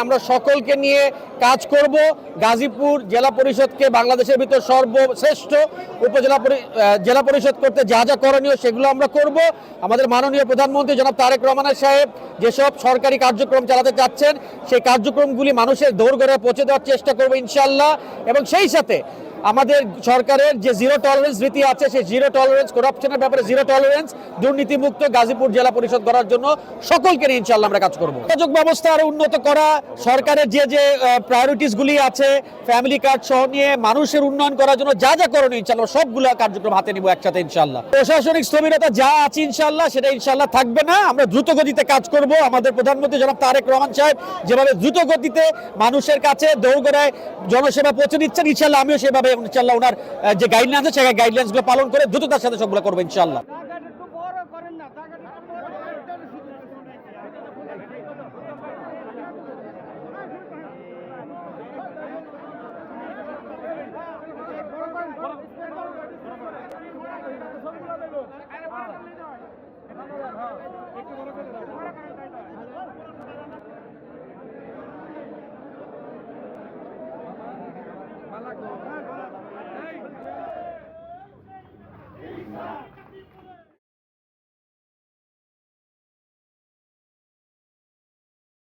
আমরা সকলকে নিয়ে কাজ করব। গাজীপুর জেলা পরিষদকে বাংলাদেশের ভিতর সর্বশ্রেষ্ঠ জেলা পরিষদ করতে যা যা করণীয় সেগুলো আমরা করব। আমাদের মাননীয় প্রধানমন্ত্রী জনাব তারেক রহমান সাহেব যেসব সরকারি কার্যক্রম চালাতে চাচ্ছেন সেই কার্যক্রমগুলি মানুষের দোরগোড়ায় পৌঁছে দেওয়ার চেষ্টা করব ইনশাআল্লাহ। এবং সেই সাথে আমাদের সরকারের যে জিরো টলারেন্স নীতি আছে সেই জিরো টলারেন্স, করাপশনের ব্যাপারে জিরো টলারেন্স, দুর্নীতিমুক্ত গাজীপুর জেলা পরিষদ করার জন্য সকলকে নিয়ে ইনশাআল্লাহ আমরা কাজ করব। যোগাযোগ ব্যবস্থা আরো উন্নত করা, সরকারের যে প্রায়োরিটিস গুলি আছে ফ্যামিলি কার্ড সহ নিয়ে মানুষের উন্নয়ন করার জন্য যা যা করণীয় ইনশাআল্লাহ সবগুলো কার্যক্রম হাতে নিব একসাথে ইনশাআল্লাহ। প্রশাসনিক স্থবিরতা যা আছে ইনশাআল্লাহ সেটা ইনশাআল্লাহ থাকবে না। আমরা দ্রুত গতিতে কাজ করব। আমাদের প্রধানমন্ত্রী জনাব তারেক রহমান সাহেব যেভাবে দ্রুত গতিতে মানুষের কাছে দোরগোড়ায় জনসেবা পৌঁছে দিচ্ছেন, ইনশাআল্লাহ আমিও সেভাবে ইনশাআল্লাহ ওনার যে গাইডলাইন্স আছে সেই গাইডলাইন্সগুলো পালন করে দ্রুততার সাথে সবগুলো করবো ইনশাআল্লাহ। Malaco.